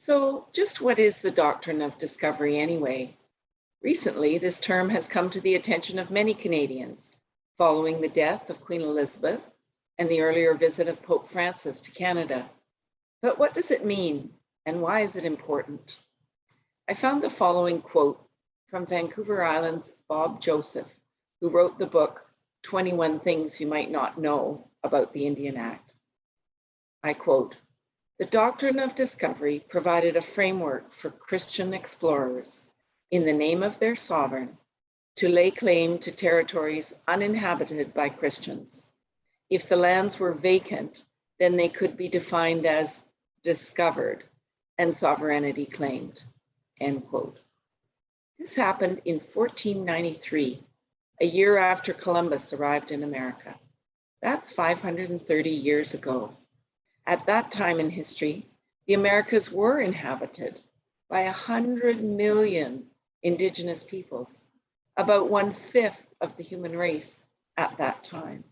So just what is the doctrine of discovery anyway? Recently, this term has come to the attention of many Canadians following the death of Queen Elizabeth and the earlier visit of Pope Francis to Canada. But what does it mean and why is it important? I found the following quote from Vancouver Island's Bob Joseph, who wrote the book 21 Things You Might Not Know About the Indian Act. I quote, "The doctrine of discovery provided a framework for Christian explorers, in the name of their sovereign, to lay claim to territories uninhabited by Christians. If the lands were vacant, then they could be defined as discovered and sovereignty claimed," end quote. This happened in 1493, a year after Columbus arrived in America. That's 530 years ago. At that time in history, the Americas were inhabited by 100 million Indigenous peoples, about 1/5 of the human race at that time.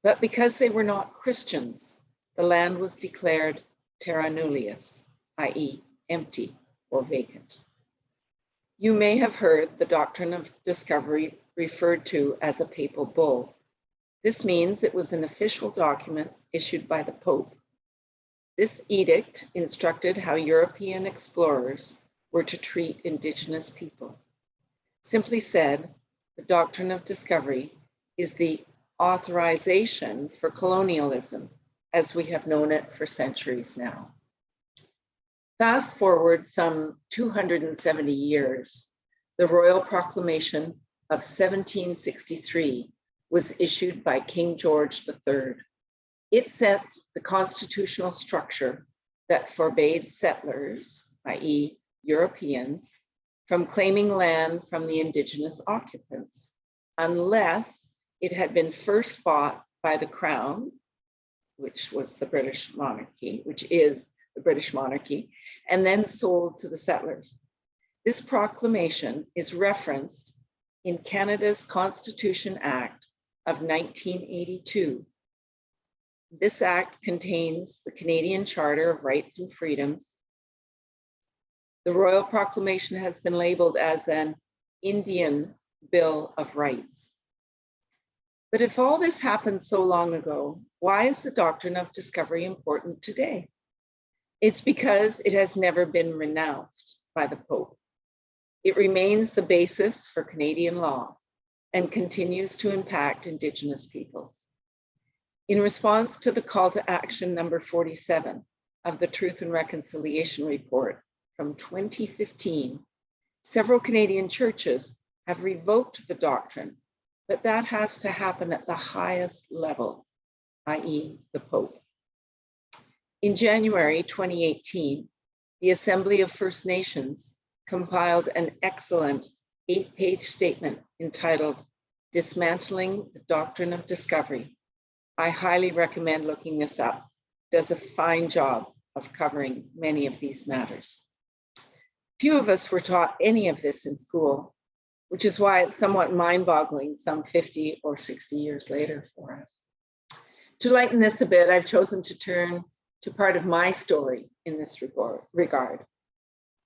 But because they were not Christians, the land was declared terra nullius, i.e. empty or vacant. You may have heard the doctrine of discovery referred to as a papal bull. This means it was an official document issued by the Pope. This edict instructed how European explorers were to treat Indigenous people. Simply said, the doctrine of discovery is the authorization for colonialism as we have known it for centuries now. Fast forward some 270 years, the Royal Proclamation of 1763 was issued by King George III. It set the constitutional structure that forbade settlers, i.e. Europeans, from claiming land from the Indigenous occupants, unless it had been first bought by the Crown, which was the British monarchy, which is the British monarchy, and then sold to the settlers. This proclamation is referenced in Canada's Constitution Act of 1982. This act contains the Canadian Charter of Rights and Freedoms. The Royal Proclamation has been labeled as an Indian Bill of Rights. But if all this happened so long ago, why is the doctrine of discovery important today? It's because it has never been renounced by the Pope. It remains the basis for Canadian law and continues to impact Indigenous peoples. In response to the call to action number 47 of the Truth and Reconciliation Report from 2015, several Canadian churches have revoked the doctrine, but that has to happen at the highest level, i.e. the Pope. In January 2018, the Assembly of First Nations compiled an excellent 8-page statement entitled Dismantling the Doctrine of Discovery. I highly recommend looking this up. It does a fine job of covering many of these matters. Few of us were taught any of this in school, which is why it's somewhat mind-boggling some 50 or 60 years later for us. To lighten this a bit, I've chosen to turn to part of my story in this regard.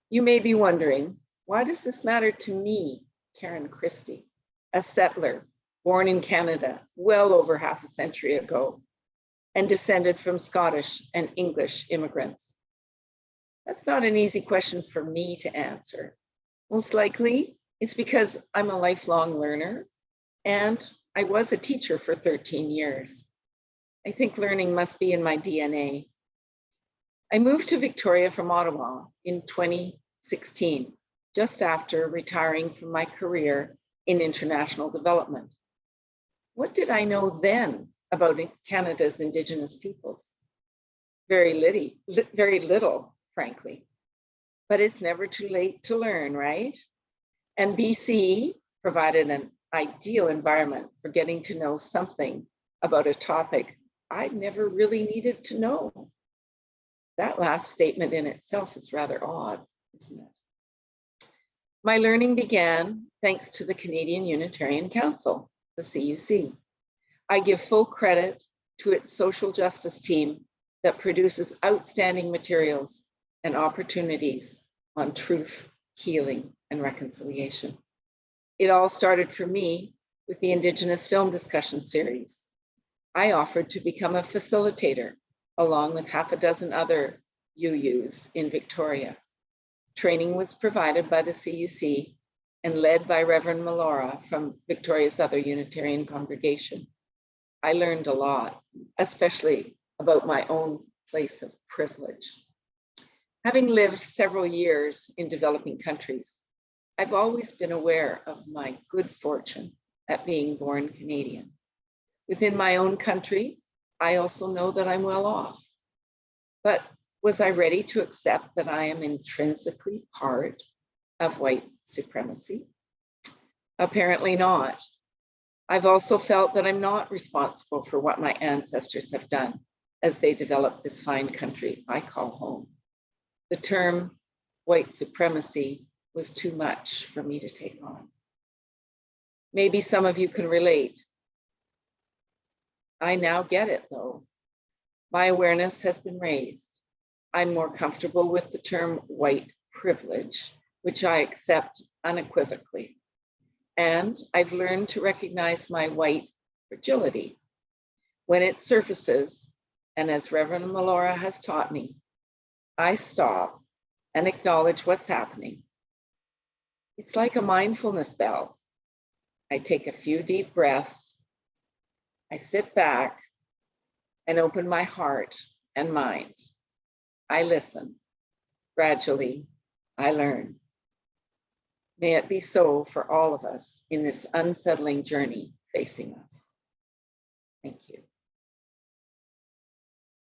You may be wondering, why does this matter to me, Karen Christie, a settler born in Canada well over half a century ago and descended from Scottish and English immigrants? That's not an easy question for me to answer. Most likely, it's because I'm a lifelong learner and I was a teacher for 13 years. I think learning must be in my DNA. I moved to Victoria from Ottawa in 2016, just after retiring from my career in international development. What did I know then about Canada's Indigenous peoples? Very little, frankly. But it's never too late to learn, right? And BC provided an ideal environment for getting to know something about a topic I'd never really needed to know. That last statement in itself is rather odd, isn't it? My learning began thanks to the Canadian Unitarian Council, the CUC. I give full credit to its social justice team that produces outstanding materials and opportunities on truth, healing, and reconciliation. It all started for me with the Indigenous Film Discussion Series. I offered to become a facilitator along with half a dozen other UUs in Victoria. Training was provided by the CUC and led by Reverend Melora from Victoria's other Unitarian congregation. I learned a lot, especially about my own place of privilege. Having lived several years in developing countries, I've always been aware of my good fortune at being born Canadian. Within my own country, I also know that I'm well off. But was I ready to accept that I am intrinsically part of white supremacy? Apparently not. I've also felt that I'm not responsible for what my ancestors have done as they developed this fine country I call home. The term white supremacy was too much for me to take on. Maybe some of you can relate. I now get it though. My awareness has been raised. I'm more comfortable with the term white privilege, which I accept unequivocally. And I've learned to recognize my white fragility. When it surfaces, and as Reverend Melora has taught me, I stop and acknowledge what's happening. It's like a mindfulness bell. I take a few deep breaths. I sit back and open my heart and mind. I listen. Gradually, I learn. May it be so for all of us in this unsettling journey facing us. Thank you.